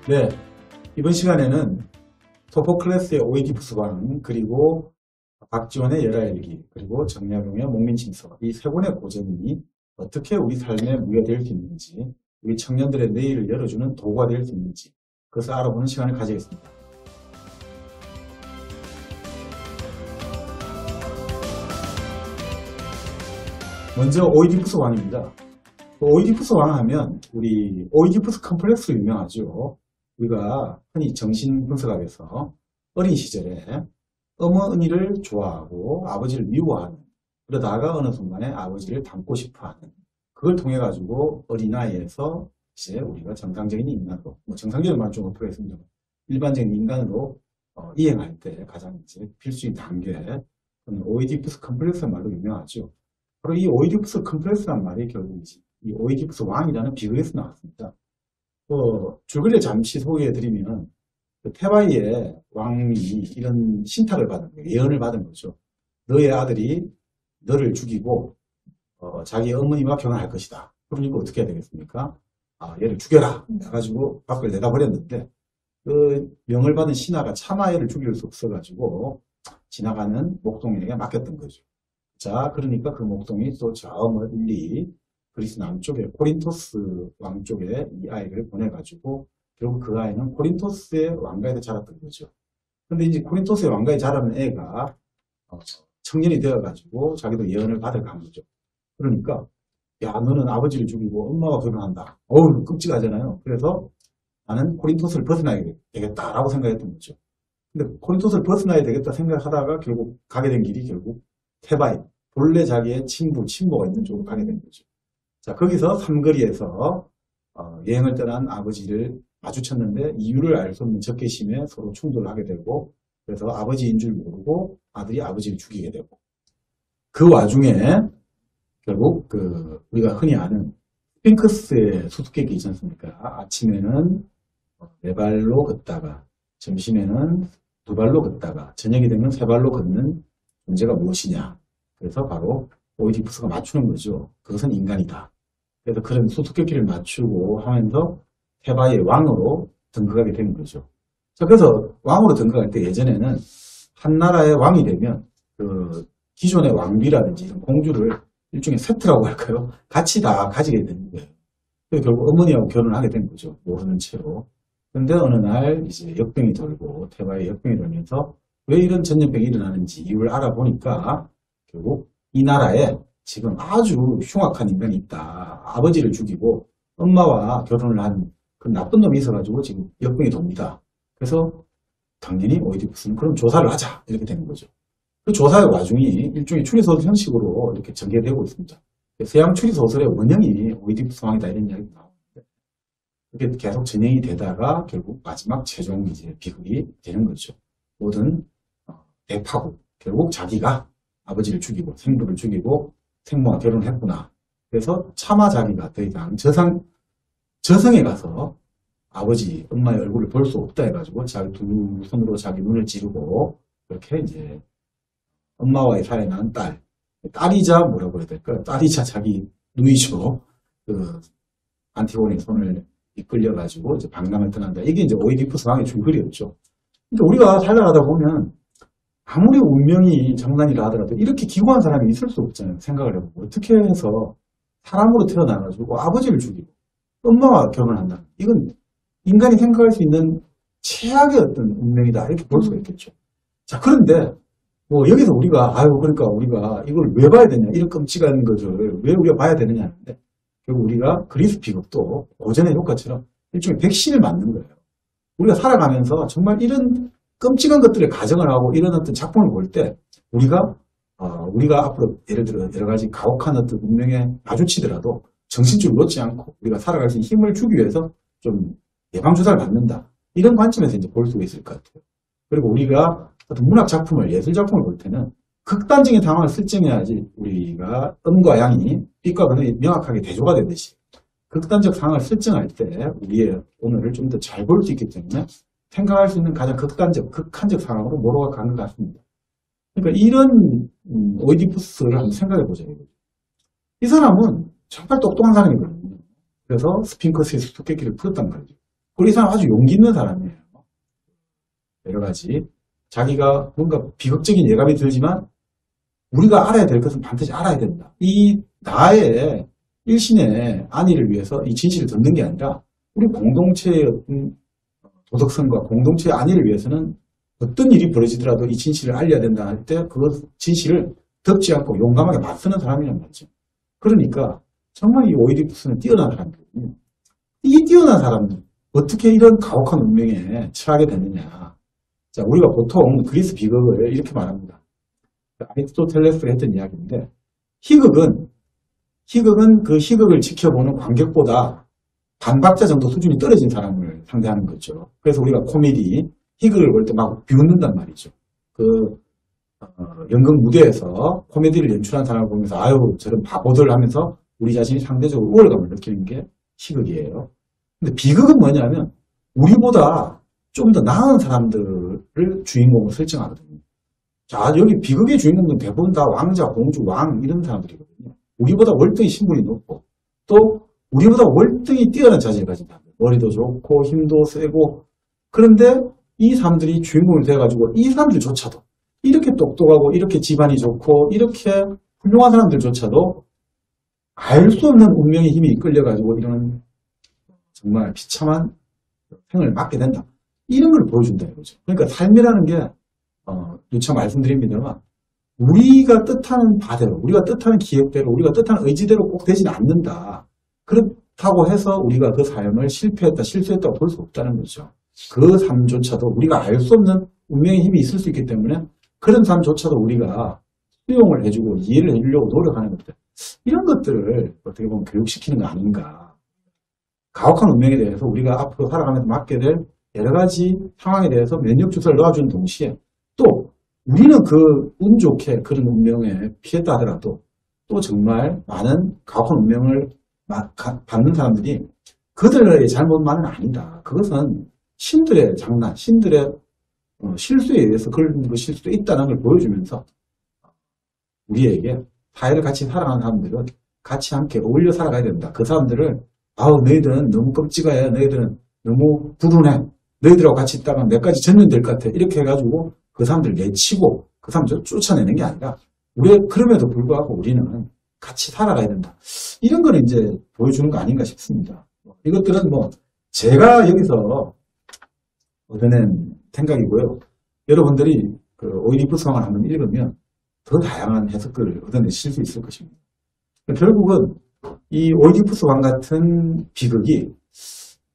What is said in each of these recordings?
네, 이번 시간에는 소포클레스의 오이디푸스 왕, 그리고 박지원의 열하일기, 그리고 정약용의 목민침서, 이 세 권의 고전이 어떻게 우리 삶에 무효될 수 있는지, 우리 청년들의 내일을 열어주는 도구가 될 수 있는지, 그것을 알아보는 시간을 가지겠습니다. 먼저 오이디푸스 왕입니다. 오이디푸스 왕 하면 우리 오이디푸스 컴플렉스로 유명하죠. 우리가 흔히 정신분석학에서 어린 시절에 어머니를 좋아하고 아버지를 미워하는, 그러다가 어느 순간에 아버지를 닮고 싶어하는, 그걸 통해 가지고 어린아이에서 이제 우리가 정상적인 인간으로, 정상적인 말 좀 어플했습니다. 일반적인 인간으로 이행할 때 가장 이제 필수인 단계, 오이디푸스 컴플렉스란 말로 유명하죠. 바로 이 오이디푸스 컴플렉스란 말이 결국 이 오이디푸스 왕이라는 비극에서 나왔습니다. 줄거리를 잠시 소개해드리면, 테바이의 왕이 이런 신탁을 받은 거예요. 예언을 받은 거죠. 너의 아들이 너를 죽이고 자기 어머니와 결혼할 것이다. 그러니까 어떻게 해야 되겠습니까? 얘를 죽여라 해가지고 밖을 내다버렸는데, 그 명을 받은 신하가 차마 얘를 죽일 수 없어가지고 지나가는 목동에게 맡겼던 거죠. 자, 그러니까 그 목동이 또 저 멀리 그리스 남쪽에 코린토스 왕 쪽에 이 아이를 보내가지고 결국 그 아이는 코린토스의 왕가에서 자랐던 거죠. 근데 이제 코린토스의 왕가에 자라는 애가 청년이 되어가지고 자기도 예언을 받아간 거죠. 그러니까 야, 너는 아버지를 죽이고 엄마와 결혼한다. 어우, 끔찍하잖아요. 그래서 나는 코린토스를 벗어나야 되겠다라고 생각했던 거죠. 근데 코린토스를 벗어나야 되겠다 생각하다가 결국 가게 된 길이 결국 테바이, 본래 자기의 친모가 있는 쪽으로 가게 된 거죠. 자, 거기서 삼거리에서 여행을 떠난 아버지를 마주쳤는데 이유를 알 수 없는 적개심에 서로 충돌을 하게 되고, 그래서 아버지인 줄 모르고 아들이 아버지를 죽이게 되고, 그 와중에 결국 우리가 흔히 아는 스핑크스의 수수께끼 있지 않습니까? 아침에는 네 발로 걷다가, 점심에는 두 발로 걷다가, 저녁이 되면 세 발로 걷는 존재가 무엇이냐. 그래서 바로 오이디푸스가 맞추는 거죠. 그것은 인간이다. 그래서 그런 수수께끼를 맞추고 하면서 테바의 왕으로 등극하게 된 거죠. 자, 그래서 왕으로 등극할 때 예전에는 한 나라의 왕이 되면 그 기존의 왕비라든지 이런 공주를 일종의 세트라고 할까요? 같이 다 가지게 되는 거예요. 그래서 결국 어머니하고 결혼을 하게 된 거죠. 모르는 채로. 그런데 어느 날 이제 역병이 돌고, 테바의 역병이 돌면서 왜 이런 전염병이 일어나는지 이유를 알아보니까 결국 이 나라에 지금 아주 흉악한 인간이 있다. 아버지를 죽이고 엄마와 결혼을 한 그 나쁜 놈이 있어가지고 지금 역병이 돕니다. 그래서 당연히 오이디푸스는 그럼 조사를 하자. 이렇게 되는 거죠. 그 조사의 와중이 일종의 추리소설 형식으로 이렇게 전개되고 있습니다. 서양 추리소설의 원형이 오이디푸스 왕이다 이런 이야기가 나오는데, 이게 계속 진행이 되다가 결국 마지막 최종 이제 비극이 되는 거죠. 모든 대파고 결국 자기가 아버지를 죽이고 생부를 죽이고 생모와 결혼을 했구나. 그래서 차마 자기가 더 이상 저성에 가서 아버지, 엄마의 얼굴을 볼 수 없다 해가지고 자기 두 손으로 자기 눈을 찌르고 그렇게 이제 엄마와의 사이에 난 딸이자 뭐라고 해야 될까요? 딸이자 자기 누이죠. 그 안티고니의 손을 이끌려가지고 이제 방랑을 떠난다. 이게 이제 오이디푸스 왕의 줄거리였죠. 근데 우리가 살아가다 보면 아무리 운명이 장난이라 하더라도 이렇게 기구한 사람이 있을 수 없잖아요. 생각을 해보고. 어떻게 해서 사람으로 태어나가지고 아버지를 죽이고 엄마와 결혼한다. 이건 인간이 생각할 수 있는 최악의 어떤 운명이다. 이렇게 볼 수가 있겠죠. 자, 그런데 여기서 그러니까 우리가 이걸 왜 봐야 되냐. 이런 끔찍한 것을 왜 우리가 봐야 되느냐 하는데, 결국 우리가 그리스 비극도 고전의 효과처럼 일종의 백신을 맞는 거예요. 우리가 살아가면서 정말 이런 끔찍한 것들을 가정을 하고 이런 어떤 작품을 볼 때 우리가 앞으로 예를 들어 여러 가지 가혹한 어떤 운명에 마주치더라도 정신줄을 놓지 않고 우리가 살아갈 수 있는 힘을 주기 위해서 좀 예방주사를 받는다. 이런 관점에서 이제 볼 수가 있을 것 같아요. 그리고 우리가 어떤 문학 작품을, 예술 작품을 볼 때는 극단적인 상황을 설정해야지 우리가 음과 양이 빛과 그늘이 명확하게 대조가 되듯이 극단적 상황을 설정할 때 우리의 오늘을 좀 더 잘 볼 수 있기 때문에 생각할 수 있는 가장 극한적 상황으로 몰아가 가는 것 같습니다. 그러니까 이런 오이디푸스를 한번 생각해 보자고요. 이 사람은 정말 똑똑한 사람이거든요. 그래서 스핑크스의 수수께끼를 풀었단 말이죠. 그리고 이 사람 아주 용기 있는 사람이에요. 여러 가지. 자기가 뭔가 비극적인 예감이 들지만 우리가 알아야 될 것은 반드시 알아야 된다. 이 나의 일신의 안위를 위해서 이 진실을 듣는 게 아니라 우리 공동체의 어떤 도덕성과 공동체의 안위를 위해서는 어떤 일이 벌어지더라도 이 진실을 알려야 된다 할 때 그 진실을 덮지 않고 용감하게 맞서는 사람이란 말이죠. 그러니까 정말 이 오이디푸스는 뛰어난 사람이거든요. 이 뛰어난 사람은 어떻게 이런 가혹한 운명에 처하게 됐느냐. 자, 우리가 보통 그리스 비극을 이렇게 말합니다. 아리스토텔레스가 했던 이야기인데 희극은 그 희극을 지켜보는 관객보다 반박자 정도 수준이 떨어진 사람을 상대하는 거죠. 그래서 우리가 코미디, 희극을 볼 때 막 비웃는단 말이죠. 연극 무대에서 코미디를 연출한 사람을 보면서 아유 저런 바보들 하면서 우리 자신이 상대적으로 우월감을 느끼는 게 희극이에요. 근데 비극은 뭐냐면 우리보다 좀 더 나은 사람들을 주인공으로 설정하거든요. 자, 여기 비극의 주인공은 대부분 다 왕자, 공주, 왕 이런 사람들이거든요. 우리보다 월등히 신분이 높고 또 우리보다 월등히 뛰어난 자질을 가진 사람들. 머리도 좋고 힘도 세고 그런데 이 사람들이 주인공이 돼가지고 이 사람들조차도 이렇게 똑똑하고 이렇게 집안이 좋고 이렇게 훌륭한 사람들조차도 알 수 없는 운명의 힘이 이끌려가지고 이런 정말 비참한 생을 맞게 된다. 이런 걸 보여준다 이거죠. 그러니까 삶이라는 게 누차 말씀드립니다만 우리가 뜻하는 바대로 우리가 뜻하는 기획대로 우리가 뜻하는 의지대로 꼭 되지는 않는다. 그렇다고 해서 우리가 그 삶을 실패했다 실수했다고 볼 수 없다는 거죠. 그 삶조차도 우리가 알 수 없는 운명의 힘이 있을 수 있기 때문에 그런 삶조차도 우리가 수용을 해주고 이해를 해주려고 노력하는 것들 이런 것들을 어떻게 보면 교육시키는 거 아닌가. 가혹한 운명에 대해서 우리가 앞으로 살아가면서 맞게 될 여러 가지 상황에 대해서 면역 주사를 놓아주는 동시에 또 우리는 그 운 좋게 그런 운명에 피했다 하더라도 또 정말 많은 가혹한 운명을 받는 사람들이 그들의 잘못만은 아니다. 그것은 신들의 장난, 신들의 실수에 의해서 그런 것일 수도 있다는 걸 보여주면서 우리에게 사회를 같이 살아가는 사람들은 같이 함께 어울려 살아가야 된다. 그 사람들을 아우 너희들은 너무 끔찍해. 너희들은 너무 불운해. 너희들하고 같이 있다가 내까지 전면될 것 같아. 이렇게 해가지고 그 사람들 내치고 그 사람들 쫓아내는 게 아니라 우리 그럼에도 불구하고 우리는 같이 살아가야 된다. 이런 거는 이제 보여주는 거 아닌가 싶습니다. 이것들은 뭐 제가 여기서 얻어낸 생각이고요. 여러분들이 그 오이디푸스왕을 한번 읽으면 더 다양한 해석들을 얻어내실 수 있을 것입니다. 결국은 이 오이디푸스 왕 같은 비극이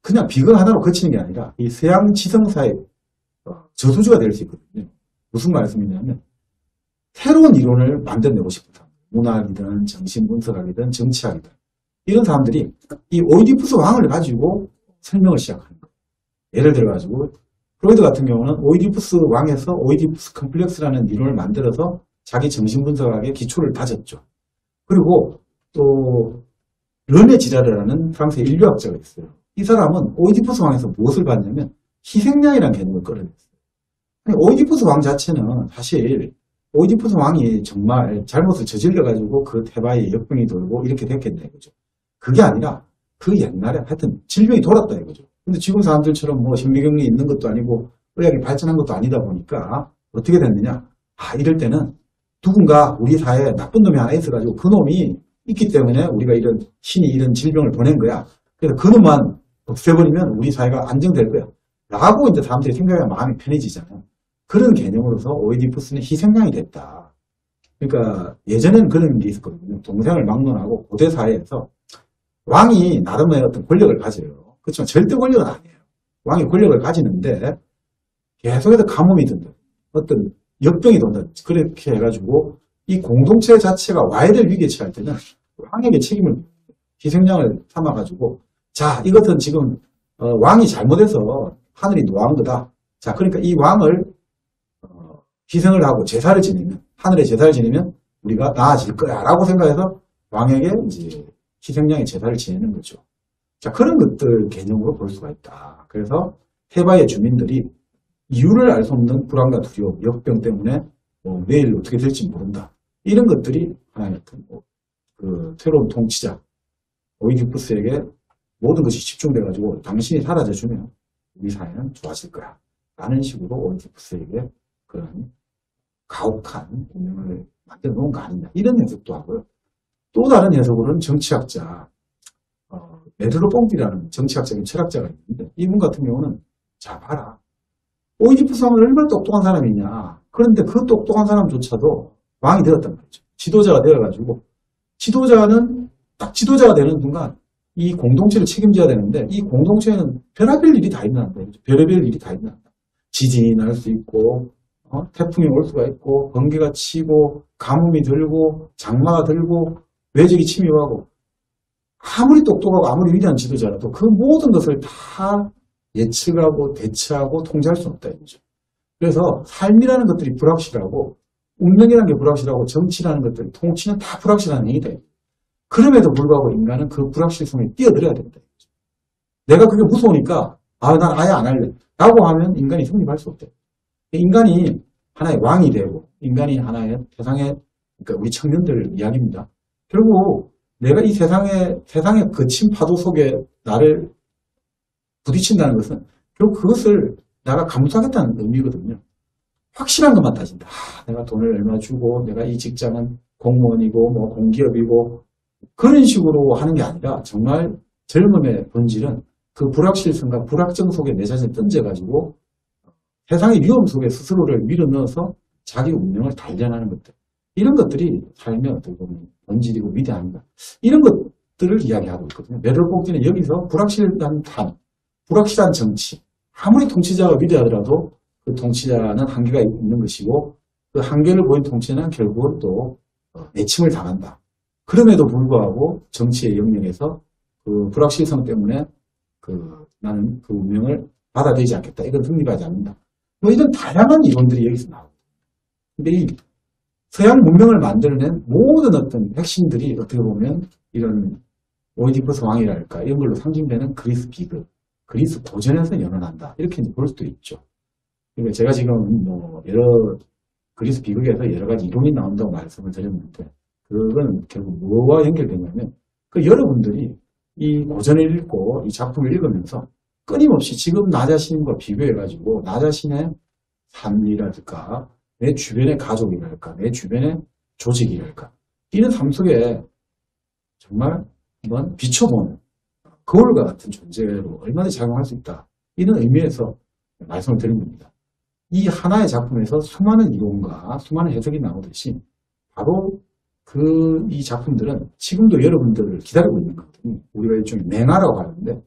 그냥 비극 하나로 그치는 게 아니라 이 서양 지성사의 저수지가 될 수 있거든요. 무슨 말씀이냐면 새로운 이론을 만들어내고 싶다. 문학이든 정신분석학이든 정치학이든 이런 사람들이 이 오이디푸스 왕을 가지고 설명을 시작하는 거예요. 예를 들어가지고 프로이드 같은 경우는 오이디푸스 왕에서 오이디푸스 컴플렉스라는 이론을 만들어서 자기 정신분석학의 기초를 다졌죠. 그리고 또 르네 지라르라는 프랑스의 인류학자가 있어요. 이 사람은 오이디푸스 왕에서 무엇을 봤냐면 희생양이라는 개념을 끌어냈어요. 오이디푸스 왕 자체는 사실 오이디푸스 왕이 정말 잘못을 저질러가지고 그 테바에 역병이 돌고 이렇게 됐겠냐 이거죠. 그게 아니라 그 옛날에 하여튼 질병이 돌았다 이거죠. 근데 지금 사람들처럼 뭐 신비경이 있는 것도 아니고 의학이 발전한 것도 아니다 보니까 어떻게 됐느냐. 이럴 때는 누군가 우리 사회에 나쁜 놈이 하나 있어가지고 그 놈이 있기 때문에 우리가 이런 신이 이런 질병을 보낸 거야. 그래서 그 놈만 없애버리면 우리 사회가 안정될 거야. 라고 이제 사람들이 생각하면 마음이 편해지잖아요. 그런 개념으로서 오이디푸스는 희생양이 됐다. 그러니까 예전에는 그런 게 있었거든요. 동생을 막론하고 고대 사회에서 왕이 나름의 어떤 권력을 가져요. 그렇지만 절대 권력은 아니에요. 왕이 권력을 가지는데 계속해서 가뭄이 든다. 어떤 역병이 돈다. 그렇게 해가지고 이 공동체 자체가 와야 될 위기에 처할 때는 왕에게 책임을 희생양을 삼아가지고 자 이것은 지금 왕이 잘못해서 하늘이 노한 거다. 자 그러니까 이 왕을 희생을 하고 제사를 지내면 하늘에 제사를 지내면 우리가 나아질 거야 라고 생각해서 왕에게 이제 희생양의 제사를 지내는 거죠. 자 그런 것들 개념으로 볼 수가 있다. 그래서 테바의 주민들이 이유를 알 수 없는 불안과 두려움, 역병 때문에 내일 어떻게 될지 모른다. 이런 것들이 하나의 그 새로운 통치자 오이디푸스에게 모든 것이 집중돼가지고 당신이 사라져주면 우리 사회는 좋아질 거야. 라는 식으로 오이디푸스에게 그런 가혹한 운명을 만들어 놓은 거 아니냐. 이런 해석도 하고요. 또 다른 해석으로는 정치학자, 메르로 뽕띠라는 정치학적인 철학자가 있는데 이분 같은 경우는 자 봐라. 오이디푸스 하면 얼마나 똑똑한 사람이냐. 그런데 그 똑똑한 사람조차도 왕이 되었단 말이죠. 지도자가 되어가지고 지도자는 딱 지도자가 되는 순간 이 공동체를 책임져야 되는데 이 공동체에는 별의별 일이 다 일어난다. 별의별 일이 다 일어난다. 지진이 날 수 있고 태풍이 올 수가 있고 번개가 치고 가뭄이 들고 장마가 들고 외적이 침입하고 아무리 똑똑하고 아무리 위대한 지도자라도 그 모든 것을 다 예측하고 대처하고 통제할 수는 없다 이거죠. 그래서 삶이라는 것들이 불확실하고 운명이라는 게 불확실하고 정치라는 것들 통치는 다 불확실한 행위다. 그럼에도 불구하고 인간은 그 불확실성에 뛰어들어야 된다. 내가 그게 무서우니까 난 아예 안 할래 라고 하면 인간이 성립할 수 없대. 인간이 하나의 왕이 되고 인간이 하나의 세상의 그러니까 우리 청년들 이야기입니다. 결국 내가 이 세상의 거친 파도 속에 나를 부딪힌다는 것은 결국 그것을 내가 감수하겠다는 의미거든요. 확실한 것만 따진다. 내가 돈을 얼마 주고 내가 이 직장은 공무원이고 뭐 공기업이고 그런 식으로 하는 게 아니라 정말 젊음의 본질은 그 불확실성과 불확정 속에 내 자신을 던져가지고 세상의 위험 속에 스스로를 밀어넣어서 자기 운명을 단련하는 것들. 이런 것들이 삶의 어떻게 보면 본질이고 위대합니다. 이런 것들을 이야기하고 있거든요. 메르로 뽕띠는 여기서 불확실한 삶, 불확실한 정치. 아무리 통치자가 위대하더라도 그 통치자는 한계가 있는 것이고 그 한계를 보인 통치는 결국은 또 내침을 당한다. 그럼에도 불구하고 정치의 영역에서 그 불확실성 때문에 나는 그 운명을 받아들이지 않겠다. 이건 성립하지 않는다. 뭐 이런 다양한 이론들이 여기서 나옵니다. 근데 이 서양 문명을 만들어낸 모든 어떤 핵심들이 어떻게 보면 이런 오이디푸스 왕이랄까 이런 걸로 상징되는 그리스 비극, 그리스 고전에서 연원한다. 이렇게 볼 수도 있죠. 그러니까 제가 지금 뭐 그리스 비극에서 여러 가지 이론이 나온다고 말씀을 드렸는데 그건 결국 뭐와 연결되냐면 여러분들이 이 고전을 읽고 이 작품을 읽으면서 끊임없이 지금 나 자신과 비교해가지고 나 자신의 삶이랄까 내 주변의 가족이랄까 내 주변의 조직이랄까 이런 삶 속에 정말 한번 비춰보는 거울과 같은 존재로 얼마든지 작용할 수 있다. 이런 의미에서 말씀을 드린 겁니다. 이 하나의 작품에서 수많은 이론과 수많은 해석이 나오듯이 바로 이 작품들은 지금도 여러분들을 기다리고 있는 거거든요. 우리가 일종의 맹아라고 하는데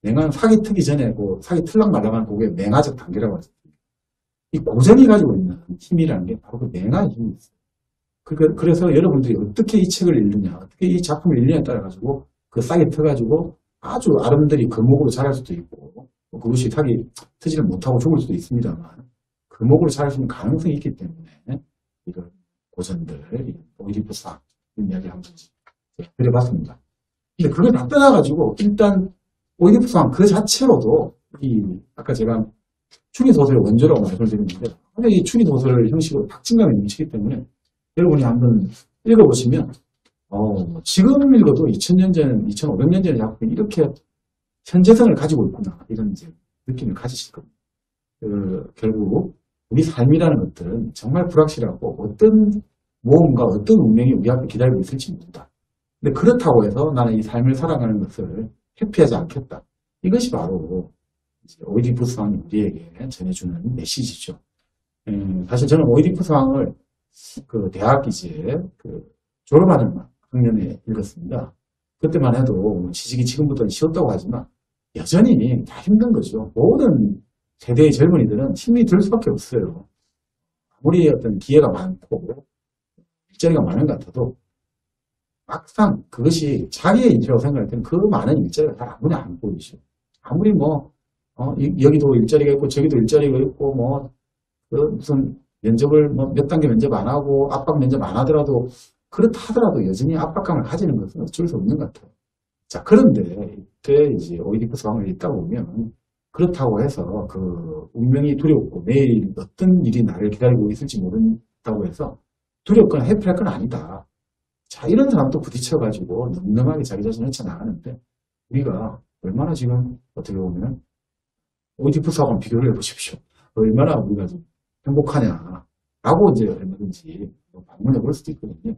맹아는 사기 트기 전에 사기 틀락 말랑한 그게 맹아적 단계라고 하죠. 이 고전이 가지고 있는 힘이라는 게 바로 그 맹아의 힘이 있어요. 그래서 여러분들이 어떻게 이 책을 읽느냐, 어떻게 이 작품을 읽느냐에 따라 가지고 그 싹이 트가지고 아주 아름드리 금목으로 자랄 수도 있고 그것이 싹이 트지를 못하고 죽을 수도 있습니다만 금목으로 자랄 수 있는 가능성이 있기 때문에 이런 고전들, 오이디푸스 왕 이야기 한번 드려봤습니다. 근데 그걸 다 떠나가지고 일단 오이디푸스 왕 그 자체로도 아까 제가 추리소설의 원조라고 말씀드렸는데 이 추리소설 형식으로 박진감이 넘치기 때문에 여러분이 한번 읽어보시면 지금 읽어도 2000년 전, 2500년 전의 작품이 이렇게 현재성을 가지고 있구나 이런 이제 느낌을 가지실 겁니다. 결국 우리 삶이라는 것들은 정말 불확실하고 어떤 모험과 어떤 운명이 우리 앞에 기다리고 있을지 모른다. 근데 그렇다고 해서 나는 이 삶을 살아가는 것을 회피하지 않겠다. 이것이 바로 오이디푸스 왕이 우리에게 전해주는 메시지죠. 사실 저는 오이디푸스 왕을 대학 졸업하는 학년에 읽었습니다. 그때만 해도 지식이 지금부터는 쉬웠다고 하지만 여전히 다 힘든 거죠. 모든 세대의 젊은이들은 힘이 들 수밖에 없어요. 아무리 어떤 기회가 많고 일자리가 많은 것 같아도 막상 그것이 자기의 일이라고 생각할 때는 그 많은 일자리가 다 아무리 안 보이죠. 아무리 여기도 일자리가 있고 저기도 일자리가 있고 무슨 면접을 몇 단계 면접 안 하고 압박 면접 안 하더라도 그렇다 하더라도 여전히 압박감을 가지는 것은 어쩔 수 없는 것 같아요. 자, 그런데 이때 이제 오이디푸스 왕을 읽다 보면 그렇다고 해서 그 운명이 두렵고 내일 어떤 일이 나를 기다리고 있을지 모른다고 해서 두렵거나 회피할 건 아니다. 자, 이런 사람도 부딪혀가지고 늠름하게 자기 자신을 헤쳐나가는데 우리가 얼마나 지금 어떻게 보면 오이디푸스하고 비교를 해보십시오. 얼마나 우리가 좀 행복하냐 라고 이제 얼마든지 반문해 볼 수도 있거든요.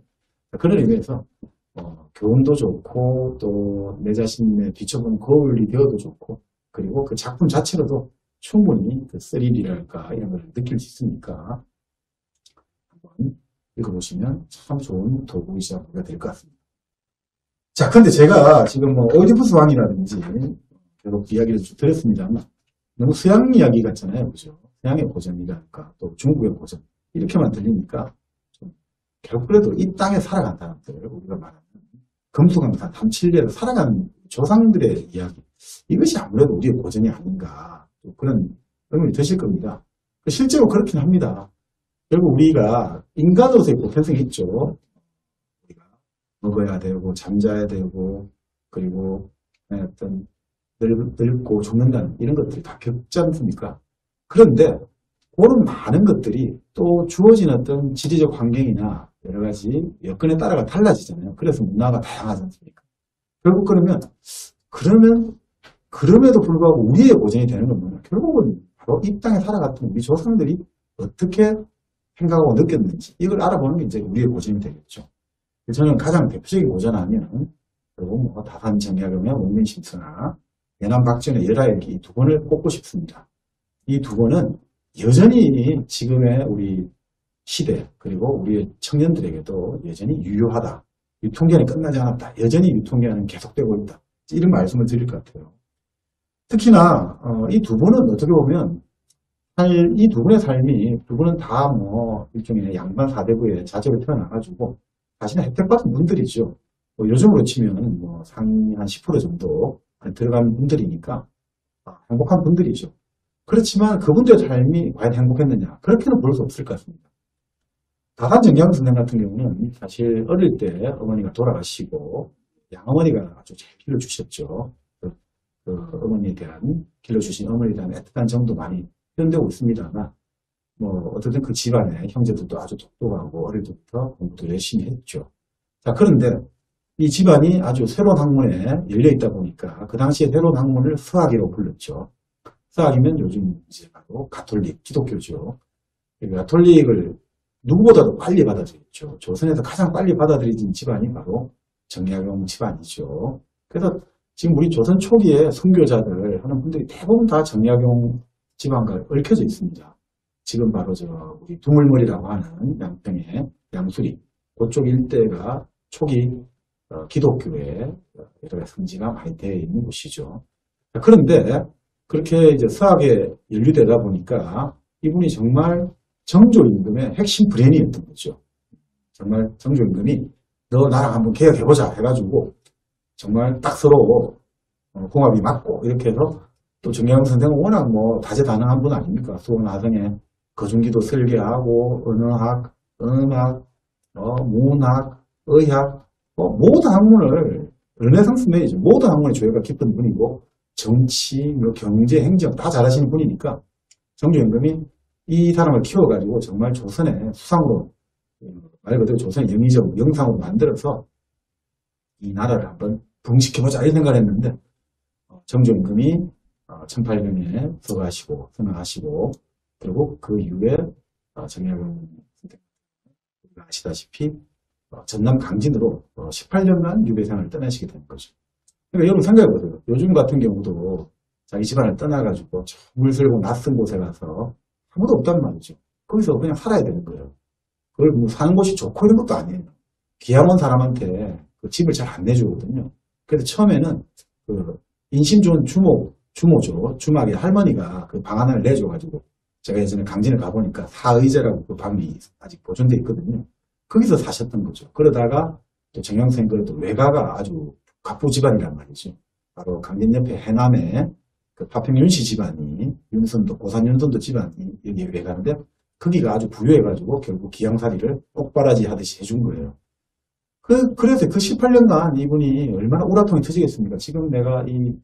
그런 의미에서 교훈도 좋고 또 내 자신의 비춰본 거울이 되어도 좋고 그리고 그 작품 자체로도 충분히 그 스릴이랄까 이런 걸 느낄 수 있으니까 한번 읽어보시면 참 좋은 도구이자 무기가 될 것 같습니다. 자, 근데 제가 지금 뭐 오이디푸스 왕이라든지 계속 이야기를 좀 드렸습니다만 너무 서양 이야기 같잖아요, 그죠? 서양의 고전이랄까 또 중국의 고전 이렇게만 들리니까 좀 결국 그래도 이 땅에 살아간 사람들 우리가 말하는 금수강산, 담칠래로 살아간 조상들의 이야기 이것이 아무래도 우리의 고전이 아닌가 그런 의문이 드실 겁니다. 실제로 그렇긴 합니다. 결국 우리가 인간으로서의 보편성이 있죠. 우리가 먹어야 되고 잠자야 되고 그리고 어떤 늙고 죽는다는 이런 것들이 다 겪지 않습니까? 그런데 그런 많은 것들이 또 주어진 어떤 지리적 환경이나 여러 가지 여건에 따라가 달라지잖아요. 그래서 문화가 다양하지 않습니까? 결국 그럼에도 불구하고 우리의 고전이 되는 건 뭐냐? 결국은 바로 이 땅에 살아갔던 우리 조상들이 어떻게 생각하고 느꼈는지 이걸 알아보는 게 이제 우리의 고전이 되겠죠. 저는 가장 대표적인 고전 하면 결국 뭐 다산정약용의 원민심서나 예남박지원의 열하일기 이 두 권을 꼽고 싶습니다. 이 두 권은 여전히 지금의 우리 시대 그리고 우리 청년들에게도 여전히 유효하다. 유통기한이 끝나지 않았다. 여전히 유통기한은 계속되고 있다. 이런 말씀을 드릴 것 같아요. 특히나 이 두 분은 어떻게 보면 이 두 분의 삶이 두 분은 다 뭐 일종의 양반 사대부의 자제로 태어나가지고 자신의 혜택받은 분들이죠. 뭐 요즘으로 치면 뭐 상위 한 10% 정도 들어간 분들이니까 행복한 분들이죠. 그렇지만 그분들의 삶이 과연 행복했느냐? 그렇게는 볼 수 없을 것 같습니다. 다산정약 선생 같은 경우는 사실 어릴 때 어머니가 돌아가시고 양어머니가 아주 잘 길러주셨죠. 그 어머니에 대한 길러주신 어머니에 대한 애틋한 정도 많이 표현되고 있습니다만 뭐 어쨌든 그 집안의 형제들도 아주 똑똑하고 어릴 때부터 공부도 열심히 했죠. 자, 그런데 이 집안이 아주 새로운 학문에 열려 있다 보니까 그 당시에 새로운 학문을 서학이라고 불렀죠. 서학이면 요즘 이제 바로 가톨릭, 기독교죠. 가톨릭을 누구보다도 빨리 받아들였죠. 조선에서 가장 빨리 받아들여진 집안이 바로 정약용 집안이죠. 그래서 지금 우리 조선 초기에 선교자들 하는 분들이 대부분 다 정약용 집안과 얽혀져 있습니다. 지금 바로 우리 두물머리라고 하는 양평의 양수리 그쪽 일대가 초기 기독교의 여러 가지 성지가 많이 되어 있는 곳이죠. 그런데 그렇게 이제 서학에 연루되다 보니까 이분이 정말 정조임금의 핵심 브레인이었던 거죠. 정말 정조임금이 너 나랑 한번 개혁해보자 해가지고 정말 딱 서로 궁합이 맞고 이렇게 해서 또 정약용 선생은 워낙 뭐 다재다능한 분 아닙니까? 수원화성에 거중기도 설계하고 언어학, 음악, 문학, 의학 모든 학문을 르네상스 메이저 모든 학문의 조예가 깊은 분이고 정치, 경제, 행정 다 잘하시는 분이니까 정조임금이 이 사람을 키워가지고 정말 조선의 수상으로 말 그대로 조선의 영의정, 영상으로 만들어서 이 나라를 한번 부흥시켜보자 이런 생각을 했는데 정조임금이 1800년에 서거하시고 그리고 그 이후에 정약용 선생 우리가 아시다시피 전남 강진으로 18년간 유배생을 떠나시게 된 거죠. 그러니까 여러분 생각해보세요. 요즘 같은 경우도 자기 집안을 떠나가지고 물들고 낯선 곳에 가서 아무도 없단 말이죠. 거기서 그냥 살아야 되는 거예요. 그걸 뭐 사는 곳이 좋고 이런 것도 아니에요. 귀양 온 사람한테 그 집을 잘 안 내주거든요. 그래서 처음에는 그 인심 좋은 주모죠. 주막의 할머니가 그 방 하나를 내줘가지고 제가 예전에 강진을 가보니까 사의제라고 그 방이 아직 보존되어 있거든요. 거기서 사셨던 거죠. 그러다가 또 정영생 그래도 외가가 아주 갑부 집안이란 말이죠. 바로 강진 옆에 해남에 그 파평윤씨 집안이 윤선도 고산 윤선도 집안이 여기 외가인데 거기가 아주 부유해가지고 결국 기양살이를 옥바라지 하듯이 해준 거예요. 그래서 그 18년간 이분이 얼마나 우라통이 터지겠습니까? 지금 내가 이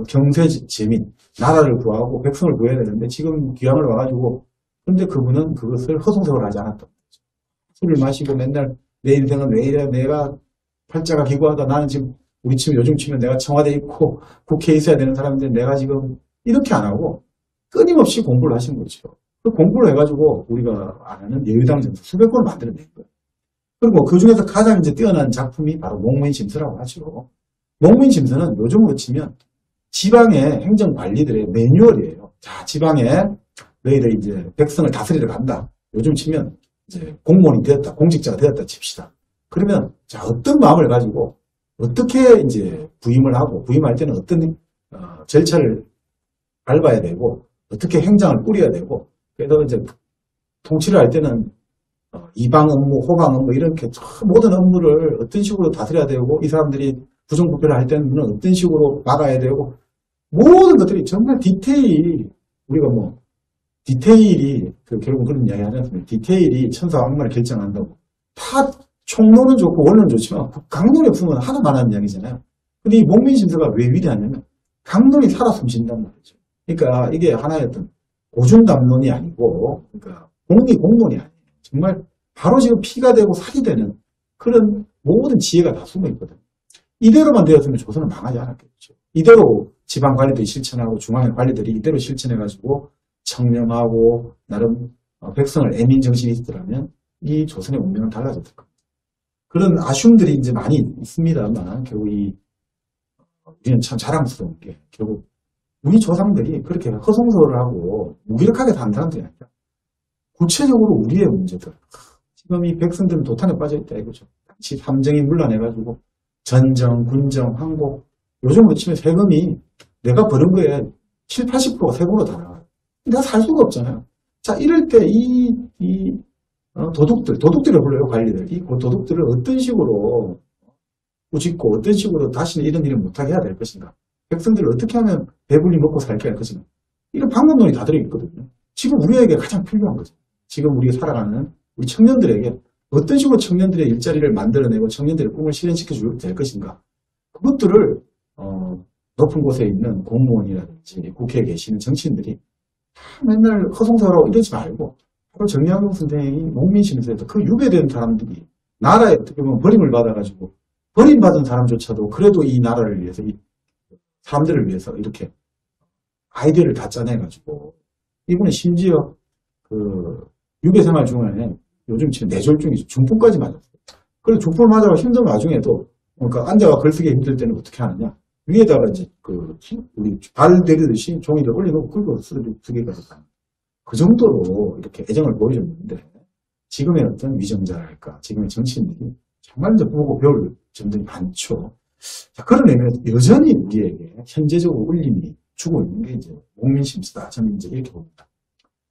경세 재민, 나라를 구하고 백성을 구해야 되는데 지금 귀향을 와가지고 근데 그분은 그것을 허송세월 하지 않았던 거죠. 술을 마시고 맨날 내 인생은 왜 이래 내가 팔자가 기구하다 나는 지금 우리 지금 요즘 치면 내가 청와대에 있고 국회에 있어야 되는 사람인데 내가 지금 이렇게 안 하고 끊임없이 공부를 하신 거죠. 그 공부를 해가지고 우리가 아는 예의당 점수 수백 권을 만들어낸 거예요. 그리고 그 중에서 가장 이제 뛰어난 작품이 바로 목민심서라고 하죠. 목민심서는 요즘으로 치면 지방의 행정관리들의 매뉴얼이에요. 자, 지방에 너희들 이제 백성을 다스리러 간다. 요즘 치면 이제 공무원이 되었다, 공직자가 되었다 칩시다. 그러면 자, 어떤 마음을 가지고 어떻게 이제 부임을 하고 부임할 때는 어떤 절차를 밟아야 되고 어떻게 행장을 꾸려야 되고 그래서 이제 통치를 할 때는 이방 업무, 호방 업무 이렇게 모든 업무를 어떤 식으로 다스려야 되고 이 사람들이 부정부패를 할 때는 어떤 식으로 막아야 되고 모든 것들이 정말 디테일이 우리가 뭐 디테일이 결국 그런 이야기 하지 않습니까? 디테일이 천사왕만을 결정한다고 다 총론은 좋고 원론은 좋지만 강론이 없으면 하나만 하는 이야기잖아요. 근데 이 목민심서가 왜 위대하냐면 강론이 살아 숨쉰단 말이죠. 그러니까 이게 하나의 어떤 고준담론이 아니고 그러니까 공론이 아니에요. 정말 바로 지금 피가 되고 살이 되는 그런 모든 지혜가 다 숨어 있거든요. 이대로만 되었으면 조선은 망하지 않았겠죠. 이대로 지방 관리들이 실천하고 중앙의 관리들이 이대로 실천해가지고 청렴하고 나름 백성을 애민 정신이 있더라면 이 조선의 운명은 달라졌을 겁니다. 그런 아쉬움들이 이제 많이 있습니다만 결국 우리는 참 자랑스러운 게 결국 우리 조상들이 그렇게 허송세월을 하고 무기력하게 산 사람들이 아니라 구체적으로 우리의 문제들 지금 이 백성들은 도탄에 빠져있다 이거죠. 당시 삼정이 물러내가지고 전정, 군정, 항복 요즘으로 치면 세금이 내가 버는 거에 7, 80%가 세금으로 다 나가요. 내가 살 수가 없잖아요. 자, 이럴 때 도둑들을 불러요, 관리들. 이 도둑들을 어떤 식으로 꾸짖고 어떤 식으로 다시는 이런 일을 못하게 해야 될 것인가. 백성들을 어떻게 하면 배불리 먹고 살게 할 것인가. 이런 방법론이 다 들어있거든요. 지금 우리에게 가장 필요한 거죠. 지금 우리가 살아가는 우리 청년들에게 어떤 식으로 청년들의 일자리를 만들어내고 청년들의 꿈을 실현시켜 줄 것인가. 그것들을 높은 곳에 있는 공무원이라든지 국회에 계시는 정치인들이 맨날 허송세월하고 이러지 말고 바로 정약용 선생이 목민심서에서 그 유배된 사람들이 나라에 어떻게 보면 버림을 받아가지고 버림받은 사람조차도 그래도 이 나라를 위해서 이 사람들을 위해서 이렇게 아이디어를 다 짜내가지고 이분은 심지어 그 유배생활 중에 요즘 지금 뇌졸중이죠. 중풍까지 맞았어요. 그래서 중풍을 맞아가 힘든 와중에도 그러니까 앉아가 글쓰기 힘들 때는 어떻게 하느냐 위에다가 이제 우리 발 내리듯이 종이를 올려놓고 긁어 쓰기까지 합니다. 그 정도로 이렇게 애정을 보여줬는데 지금의 어떤 위정자랄까 지금의 정치인들이 정말 이제 보고 배울 점들이 많죠. 자, 그런 의미에서 여전히 우리에게 현재적으로 울림이 주고 있는 게 이제 목민심서다. 저는 이제 이렇게 봅니다.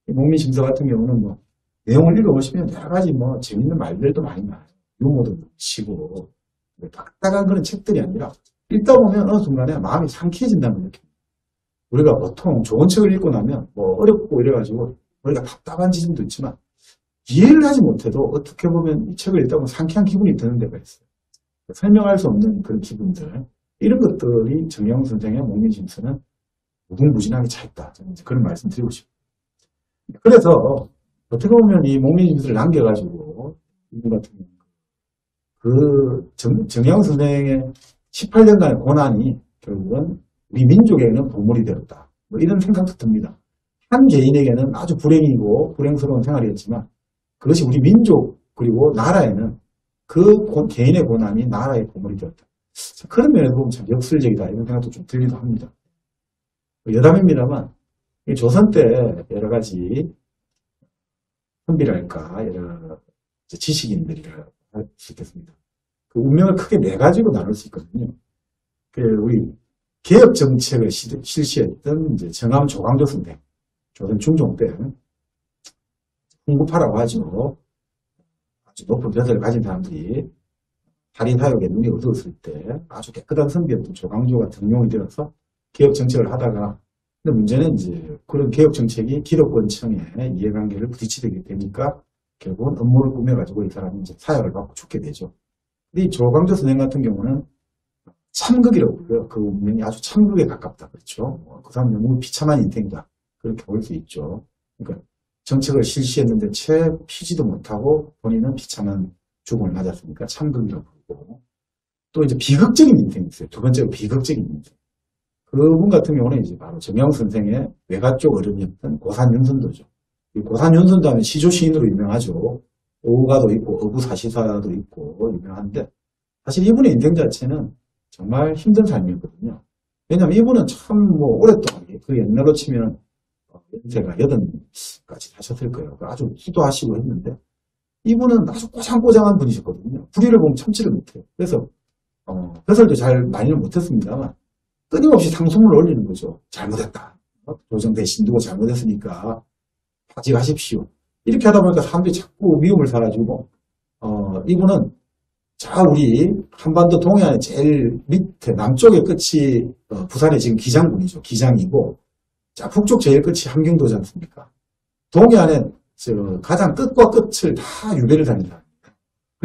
목민심서 같은 경우는 뭐 내용을 읽어보시면 여러 가지 뭐 재밌는 말들도 많이 나와요. 유머도 치고 딱딱한 그런 책들이 아니라 읽다 보면 어느 순간에 마음이 상쾌해진다는 느낌. 우리가 보통 좋은 책을 읽고 나면 뭐 어렵고 이래가지고 우리가 답답한 지점도 있지만 이해를 하지 못해도 어떻게 보면 이 책을 읽다 보면 상쾌한 기분이 드는 데가 있어요. 설명할 수 없는 그런 기분들 이런 것들이 정약용 선생의 목민심서는 무궁무진하게 차있다. 저는 이제 그런 말씀 드리고 싶어요. 그래서 어떻게 보면 이 목민심서를 남겨가지고 이분 같은 경우 정약용 선생의 18년간의 고난이 결국은 우리 민족에게는 보물이 되었다. 뭐 이런 생각도 듭니다. 한 개인에게는 아주 불행이고 불행스러운 생활이었지만 그것이 우리 민족 그리고 나라에는 그 개인의 고난이 나라의 보물이 되었다. 그런 면에서 보면 참 역설적이다 이런 생각도 좀 들기도 합니다. 여담입니다만 조선 때 여러 가지 선비랄까 여러 지식인들이라 할 수 있겠습니다. 그 운명을 크게 네 가지로 나눌 수 있거든요. 우리 개혁 정책을 실시했던 이제 정암 조광조 선생, 조선 중종 때 훈구파라고 하죠. 아주 높은 벼슬을 가진 사람들이 살인사욕에 눈이 어두웠을 때 아주 깨끗한 선비였던 조광조가 등용이 되어서 개혁 정책을 하다가 근데 문제는 이제 그런 개혁 정책이 기득권층의 이해관계를 부딪히게 되니까 결국은 업무를 꾸며가지고 이 사람이 이제 사약을 받고 죽게 되죠. 근데 이 조광조 선생 같은 경우는 참극이라고 그래요. 그 운명이 아주 참극에 가깝다. 그렇죠. 그 사람 너무 비참한 인생이다. 그렇게 볼 수 있죠. 그러니까 정책을 실시했는데 채 피지도 못하고 본인은 비참한 죽음을 맞았으니까 참극이라고 부르고 또 이제 비극적인 인생이 있어요. 두 번째로 비극적인 인생. 그분 같은 경우는 이제 바로 정영 선생의 외가 쪽 어른이었던 고산윤선도죠. 이 고산윤선도 하면 시조시인으로 유명하죠. 오가도 있고 어부사시사도 있고 유명한데 사실 이분의 인생 자체는 정말 힘든 삶이었거든요. 왜냐하면 이분은 참 뭐 오랫동안 그 옛날로 치면 연세가 80까지 사셨을 거예요. 아주 기도하시고 했는데 이분은 아주 꼬장꼬장한 분이셨거든요. 불의를 보면 참지를 못해요. 그래서 벼슬도 잘 많이는 못했습니다만 끊임없이 상소문을 올리는 거죠. 잘못했다. 조정대 신두고 잘못했으니까 파직하십시오. 이렇게 하다 보니까 사람들이 자꾸 미움을 사가지고 이분은 자 우리 한반도 동해안의 제일 밑에 남쪽의 끝이 부산의 지금 기장군이죠. 기장이고 자 북쪽 제일 끝이 함경도지 않습니까? 동해안의 가장 끝과 끝을 다 유배를 다닌다.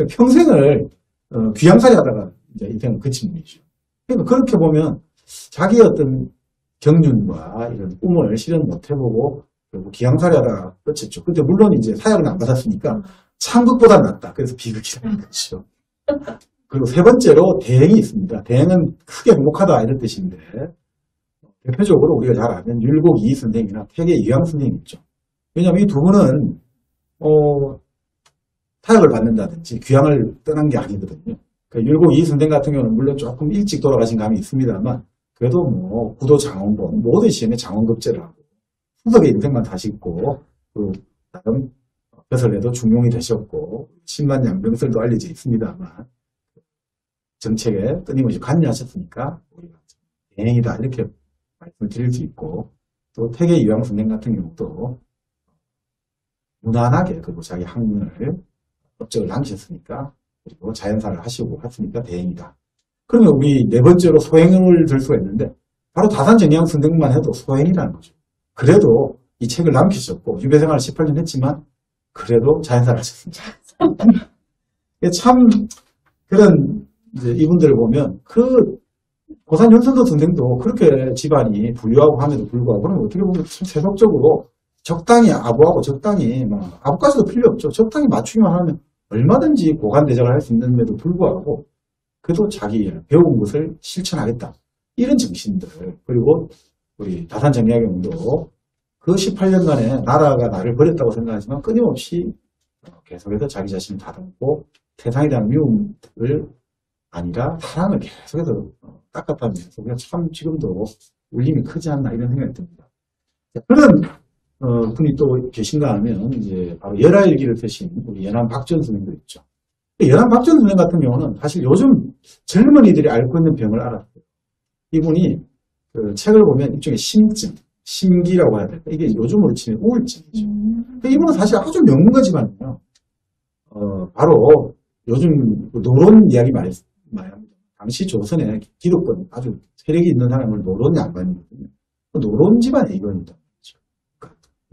평생을 귀양살이 하다가 이제 인생을 그친 분이죠. 그러니까 그렇게 보면 자기의 어떤 경륜과 이런 꿈을 실현 못 해보고 결국 기양살이 하다가 끝이죠. 근데 물론 이제 사약은 안 받았으니까 참극보다 낫다. 그래서 비극이라는 거죠. 그리고 세 번째로 대행이 있습니다. 대행은 크게 행복하다 이런 뜻인데 대표적으로 우리가 잘 아는 율곡 이희 선생이나 태계 이황 선생이 있죠. 왜냐하면 이 두 분은 타약을 받는다든지 귀향을 떠난 게 아니거든요. 그러니까 율곡 이희 선생 같은 경우는 물론 조금 일찍 돌아가신 감이 있습니다만 그래도 뭐 구도 장원본 모든 시험에 장원급제를 하고 후석의 인생만 다시고 그 나름 벼슬에도 중용이 되셨고 10만 양병설도 알려져 있습니다만 정책에 끊임없이 관여하셨으니까 우리가 대행이다 이렇게 말씀을 드릴 수 있고 또 태계 이황 선생 같은 경우도 무난하게 그리고 자기 학문을 업적을 남기셨으니까 그리고 자연사를 하시고 했으니까 대행이다. 그러면 우리 네 번째로 소행을 들 수가 있는데 바로 다산정리양 선생만 해도 소행이라는 거죠. 그래도 이 책을 남기셨고 유배생활을 18년 했지만 그래도 자연사를 하셨습니다. 참 그런 이제 이분들을 보면 그 고산 윤선도 선생도 그렇게 집안이 부유하고 함에도 불구하고 그러면 어떻게 보면 참 세속적으로 적당히 아부하고 적당히 아부까지도 필요 없죠. 적당히 맞추기만 하면 얼마든지 고관대작을 할 수 있는데도 불구하고 그래도 자기 배운 것을 실천하겠다. 이런 정신들 그리고 우리 다산정리학경도 그 18년간에 나라가 나를 버렸다고 생각하지만 끊임없이 계속해서 자기 자신을 다듬고 세상에 대한 미움을 아니라 사랑을 계속해서 닦아가면서 참 지금도 울림이 크지 않나 이런 생각이 듭니다. 그런 분이 또 계신가 하면 이제 바로 열하일기를 쓰신 우리 연암 박지원 선생도 있죠. 연암 박지원 선생 같은 경우는 사실 요즘 젊은이들이 앓고 있는 병을 알았어요. 이분이 그 책을 보면 일종의 심증, 심기라고 해야 될까? 이게 요즘으로 치면 우울증이죠. 이분은 사실 아주 명문가 집안이에요. 바로 요즘 노론 이야기 많이 합니다. 당시 조선에 기득권 아주 세력이 있는 사람을 노론 양반이거든요. 노론 집안의 이건이다.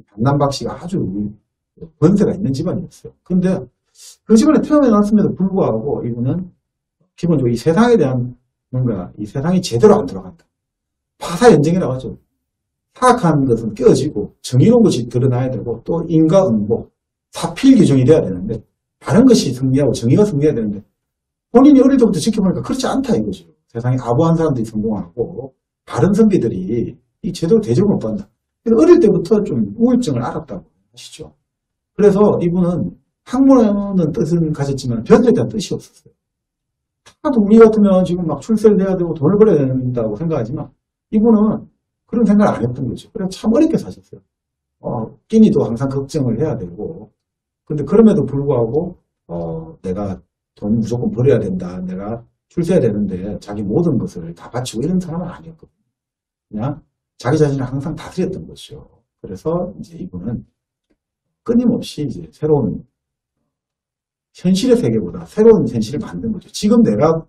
박남박 씨가 아주 권세가 있는 집안이었어요. 근데 그 집안에 태어났음에도 불구하고 이분은 기본적으로 이 세상에 대한 뭔가 이 세상이 제대로 안 들어간다. 파사연정이라고 하죠. 사악한 것은 깨어지고 정의로운 것이 드러나야 되고 또 인과응보, 사필규정이 돼야 되는데 바른 것이 승리하고 정의가 승리해야 되는데 본인이 어릴 때부터 지켜보니까 그렇지 않다 이거죠. 세상에 아부한 사람들이 성공하고 바른 선비들이 이 제대로 대접을 못 받는다. 그래서 어릴 때부터 좀 우울증을 알았다고 하시죠. 그래서 이분은 학문하는 뜻은 가졌지만 벼슬에 대한 뜻이 없었어요. 하도 우리 같으면 지금 막 출세를 해야 되고 돈을 벌어야 된다고 생각하지만 이분은 그런 생각을 안 했던 거죠. 그래서 참 어렵게 사셨어요. 끼니도 항상 걱정을 해야 되고 근데 그럼에도 불구하고 내가 돈 무조건 벌어야 된다. 내가 출세해야 되는데 자기 모든 것을 다 바치고 이런 사람은 아니었거든요. 그냥 자기 자신을 항상 다스렸던 것이죠. 그래서 이제 이분은 끊임없이 이제 새로운 현실의 세계보다 새로운 현실을 만든 거죠. 지금 내가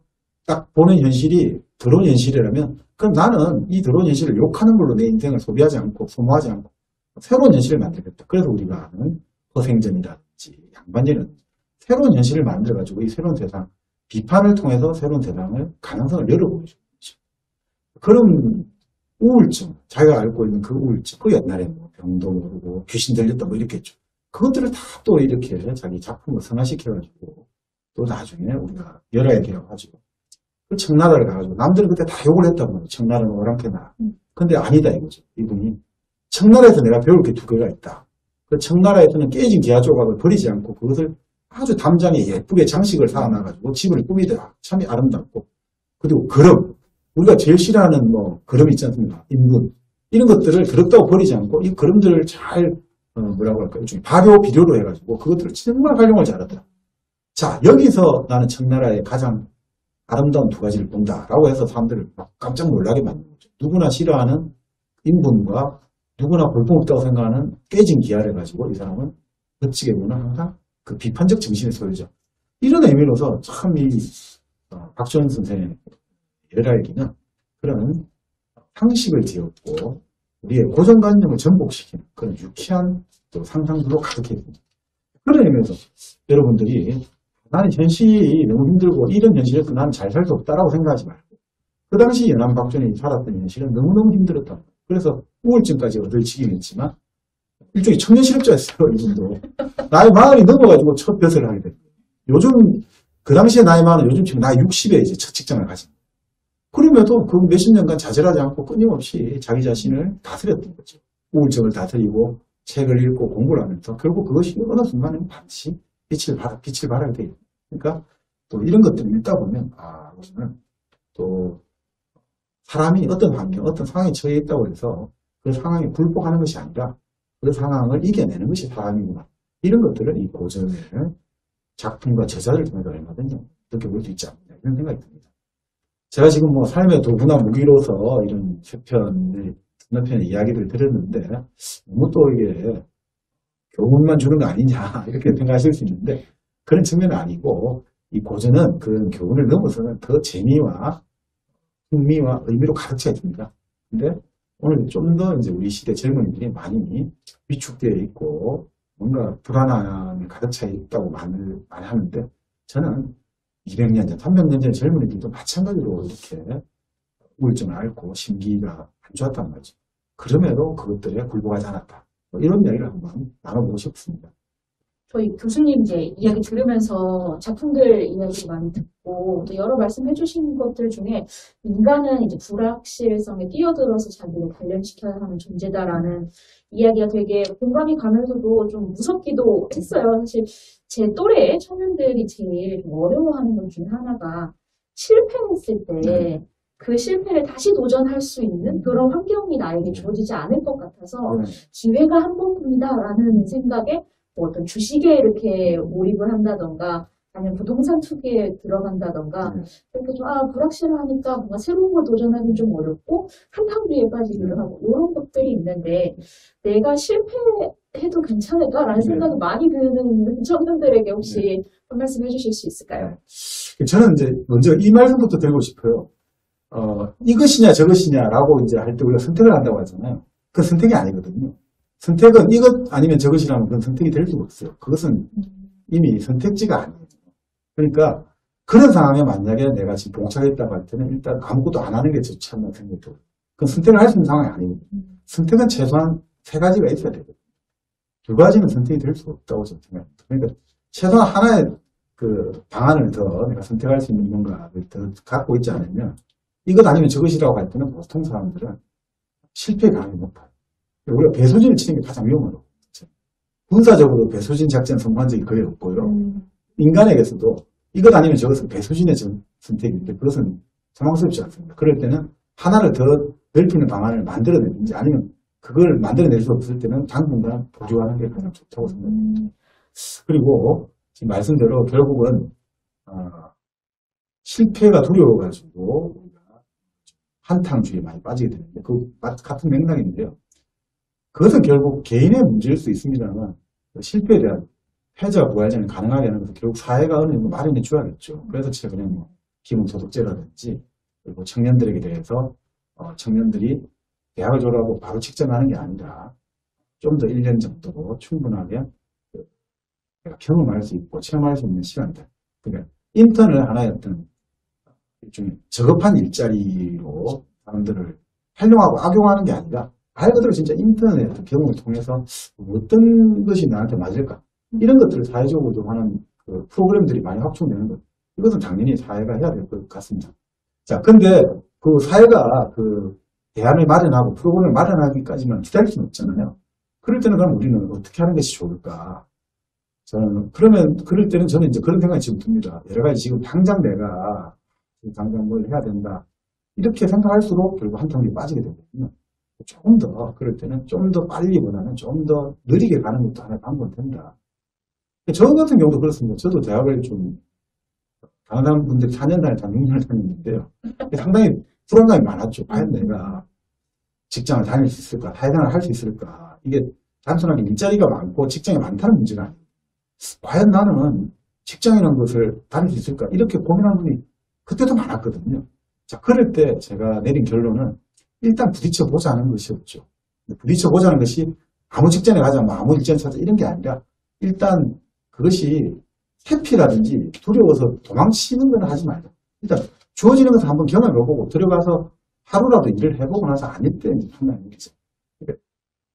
딱 보는 현실이 더러운 현실이라면 그럼 나는 이 더러운 현실을 욕하는 걸로 내 인생을 소비하지 않고 소모하지 않고 새로운 현실을 만들겠다. 그래서 우리가 아는 허생전이라든지 양반전이라든지 새로운 현실을 만들어가지고 이 새로운 세상, 비판을 통해서 새로운 세상을 가능성을 열어보는 거죠. 그런 우울증, 자기가 앓고 있는 그 우울증, 그 옛날에 뭐 병도 모르고 귀신 들렸다 뭐 이렇게 했죠. 그것들을 다 또 이렇게 자기 작품을 성화시켜가지고 또 나중에 우리가 열어야 돼요. 가지고 그 청나라를 가가지고 남들은 그때 다 욕을 했단 말이에요. 청나라는 오랑캐나. 근데 아니다 이거죠. 이분이 청나라에서 내가 배울 게 두 개가 있다. 그 청나라에서는 깨진 기아 조각을 버리지 않고 그것을 아주 담장에 예쁘게 장식을 사놔가지고 집을 꾸미더라. 참 아름답고. 그리고 그릇. 우리가 제일 싫어하는 뭐 그릇 있지 않습니까? 인분. 이런 것들을 그릇다고 버리지 않고 이 그릇들을 잘 뭐라고 할까요? 일종의 발효 비료로 해가지고 그것들을 정말 활용을 잘하더라. 자, 여기서 나는 청나라의 가장 아름다운 두 가지를 본다라고 해서 사람들을 막 깜짝 놀라게 만든 거죠. 누구나 싫어하는 인분과 누구나 볼품없다고 생각하는 깨진 기아를 가지고 이 사람은 멋지게 보는 항상 그 비판적 정신의 소유죠. 이런 의미로서 참 이 박지원 선생의 열알기는 그런 상식을 뒤엎고 우리의 고정관념을 전복시키는 그런 유쾌한 또 상상들로 가득해 있습니다. 그런 의미에서 여러분들이 나는 현실이 너무 힘들고 이런 현실에서 나는 잘 살 수 없다라고 생각하지 말고 그 당시 연안 박정희 살았던 현실은 너무너무 힘들었다. 그래서 우울증까지 얻을지긴 했지만 일종의 청년실업자였어요. 이분도. 나이 40이 넘어가지고 첫 벼슬을 하게 됐고 요즘 그 당시에 나이 많은 요즘 지금 나이 60에 이제 첫 직장을 가진 그럼에도 그 몇십 년간 좌절하지 않고 끊임없이 자기 자신을 다스렸던 거죠. 우울증을 다스리고 책을 읽고 공부를 하면서 결국 그것이 어느 순간에는 반드시 빛을 발하게 돼요. 그러니까 또 이런 것들을 읽다 보면 우리는 또 사람이 어떤 환경, 어떤 상황에 처해 있다고 해서 그 상황에 굴복하는 것이 아니라 그 상황을 이겨내는 것이 사람이구나. 이런 것들을 이 고전의 작품과 저자를 통해서 얼마든지 느껴볼 수 있지 않느냐 이런 생각이 듭니다. 제가 지금 뭐 삶의 도구나 무기로서 이런 세 편의 건너편의 이야기를 들었는데 너무 또 이게 교훈만 주는 거 아니냐 이렇게 생각하실 수 있는데 그런 측면은 아니고 이 고전은 그런 교훈을 넘어서는 더 재미와 흥미와 의미로 가득 차 있습니다. 근데 오늘 좀 더 이제 우리 시대 젊은이들이 많이 위축되어 있고 뭔가 불안함이 가득 차 있다고 많이 하는데 저는 200년 전, 300년 전 젊은이들도 마찬가지로 이렇게 우울증을 앓고 심기가 안 좋았단 말이죠. 그럼에도 그것들에 굴복하지 않았다. 이런 이야기를 한번 나눠보고 싶습니다. 저희 교수님 이제 이야기 들으면서 작품들 이야기도 많이 듣고 또 여러 말씀해 주신 것들 중에 인간은 이제 불확실성에 뛰어들어서 자기를 단련시켜야 하는 존재다라는 이야기가 되게 공감이 가면서도 좀 무섭기도 했어요. 사실 제 또래의 청년들이 제일 좀 어려워하는 것 중에 하나가 실패했을 때 그 실패를 다시 도전할 수 있는 그런 환경이 나에게 주어지지 않을 것 같아서 기회가 한 번뿐이다라는 생각에 뭐 어떤 주식에 이렇게 몰입을 한다던가 아니면 부동산 투기에 들어간다던가 이렇게 좀 불확실하니까 뭔가 새로운 걸 도전하기는 좀 어렵고 한탕주의에 빠지기도 하고 이런 것들이 있는데 내가 실패해도 괜찮을까라는 생각이 많이 드는 청년들에게 혹시 한 말씀 해주실 수 있을까요? 저는 이제 먼저 이 말씀부터 드리고 싶어요. 이것이냐 저것이냐라고 이제 할 때 우리가 선택을 한다고 하잖아요. 그 선택이 아니거든요. 선택은 이것 아니면 저것이라면 그건 선택이 될 수가 없어요. 그것은 이미 선택지가 아니에요. 그러니까 그런 상황에 만약에 내가 지금 봉착했다고 할 때는 일단 아무것도 안 하는 게 좋지 않나 생각이 들어요. 그건 선택을 할 수 있는 상황이 아니거든요. 선택은 최소한 세 가지가 있어야 되거든요. 두 가지는 선택이 될 수 없다고 저는 생각합니다. 그러니까 최소한 하나의 그 방안을 더 내가 선택할 수 있는 뭔가를 더 갖고 있지 않으면 이것 아니면 저것이라고 할 때는 보통 사람들은 실패 가능성이 높아요. 우리가 배수진을 치는 게 가장 위험하다고. 군사적으로 배수진 작전 성공한 적이 거의 없고요. 인간에게서도 이것 아니면 저것은 배수진의 선택인데 그것은 자망스럽지 않습니다. 그럴 때는 하나를 더 넓히는 방안을 만들어내든지 아니면 그걸 만들어낼 수 없을 때는 당분간 보조하는 게 가장 좋다고 생각합니다. 그리고 지금 말씀대로 결국은 실패가 두려워가지고 우리가 한탕주의에 많이 빠지게 되는데 그 같은 맥락인데요. 그것은 결국 개인의 문제일 수 있습니다만 실패에 대한 패자 부활전이 가능하게 하는 것은 결국 사회가 어느 정도 마련해 줘야겠죠. 그래서 최근에 뭐 기본소득제라든지 그리고 청년들에게 대해서 청년들이 대학을 졸업하고 바로 직장하는 게 아니라 좀 더 1년 정도 충분하게 내가 경험할 수 있고 체험할 수 있는 시간들. 그러니까 인턴을 하나의 어떤 일종의 저급한 일자리로 사람들을 활용하고 악용하는 게 아니라 말 그대로 진짜 인터넷 경험을 통해서 어떤 것이 나한테 맞을까 이런 것들을 사회적으로 좀 하는 그 프로그램들이 많이 확충되는 것 이것은 당연히 사회가 해야 될 것 같습니다. 자, 근데 그 사회가 그 대안을 마련하고 프로그램을 마련하기까지만 기다릴 수는 없잖아요. 그럴 때는 그럼 우리는 어떻게 하는 것이 좋을까? 그럴 때는 저는 이제 그런 생각이 지금 듭니다. 여러 가지 지금 당장 내가 당장 뭘 해야 된다. 이렇게 생각할수록 결국 한탕이 빠지게 되거든요. 조금 더, 그럴 때는 좀 더 빨리보다는 좀 더 느리게 가는 것도 하나의 방법이 된다. 저 같은 경우도 그렇습니다. 저도 대학을 좀, 다른 분들이 4년 다닐 다 6년을 다녔는데요. 상당히 불안감이 많았죠. 과연 내가 직장을 다닐 수 있을까? 사회생활을 할 수 있을까? 이게 단순하게 일자리가 많고 직장이 많다는 문제가 아니에요. 과연 나는 직장이라는 것을 다닐 수 있을까? 이렇게 고민하는 분이 그때도 많았거든요. 자, 그럴 때 제가 내린 결론은 일단 부딪혀보자는 것이었죠. 부딪혀보자는 것이 아무 직장에 가자, 뭐 아무 일자리 찾자 이런 게 아니라 일단 그것이 회피라든지 두려워서 도망치는 건 하지 말자. 일단 주어지는 것을 한번 경험해보고 들어가서 하루라도 일을 해보고 나서 아닐 때 이제 판단하는 거죠.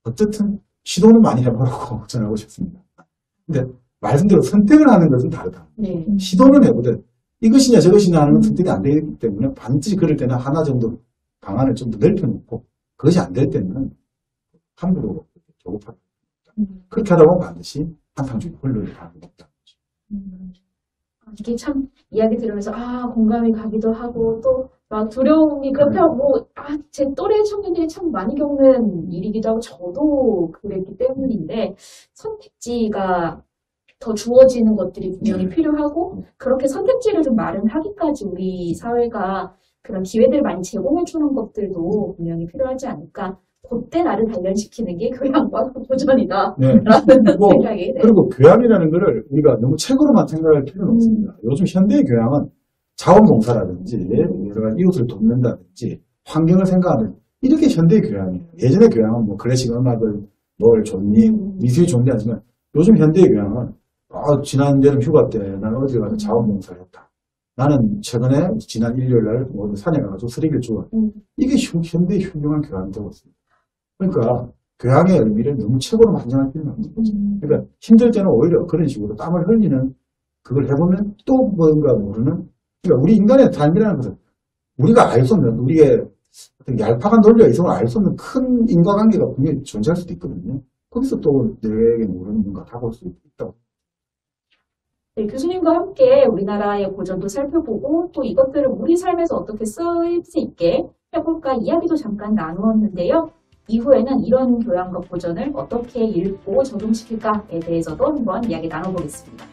어쨌든 시도는 많이 해보라고 전하고 싶습니다. 근데 말씀대로 선택을 하는 것은 다르다. 네. 시도는 해보되 이것이냐 저것이냐 하는 건 선택이 안 되기 때문에 반드시 그럴 때는 하나 정도 방안을 좀 더 넓혀놓고 그것이 안 될 때는 함부로 조급하게 그렇게 하다 보면 반드시 한탕주의 혼돈이 가는 거다. 이게 참 이야기 들으면서 공감이 가기도 하고 또 막 두려움이 급하고 제 또래 청년들이 참 많이 겪는 일이기도 하고 저도 그랬기 때문인데 선택지가 더 주어지는 것들이 분명히 필요하고 그렇게 선택지를 좀 마련하기까지 우리 사회가 그런 기회들을 많이 제공해 주는 것들도 분명히 필요하지 않을까. 그때 나를 단련시키는 게 교양과 도전이다. 네. 라는 생각이. 네. 그리고 교양이라는 것을 우리가 너무 책으로만 생각할 필요는 없습니다. 요즘 현대의 교양은 자원봉사라든지 여러 가지 이웃을 돕는다든지 환경을 생각하는 이렇게 현대의 교양이에요. 예전의 교양은 뭐 클래식 음악을 뭘 좋니 미술이 좋니 하지만 요즘 현대의 교양은 지난 여름 휴가 때 나는 어디 가서 자원봉사를 했다. 나는 최근에 지난 일요일날 산에 가서 쓰레기를 주워. 이게 현대의 흉흉한 교양이 되고 있습니다. 그러니까 교양의 의미를 너무 책으로 만장할 필요는 없는 거죠. 그러니까 힘들 때는 오히려 그런 식으로 땀을 흘리는 그걸 해보면 또 뭔가 모르는 그러니까 우리 인간의 삶이라는 것은 우리가 알 수 없는 우리의 어떤 얄팍한 논리와 이성을 알 수 없는 큰 인과관계가 분명히 존재할 수도 있거든요. 거기서 또 내게 모르는 뭔가 다가올 수 있다고. 네, 교수님과 함께 우리나라의 고전도 살펴보고 또 이것들을 우리 삶에서 어떻게 쓰일 수 있게 해볼까 이야기도 잠깐 나누었는데요. 이후에는 이런 교양과 고전을 어떻게 읽고 적용시킬까에 대해서도 한번 이야기 나눠보겠습니다.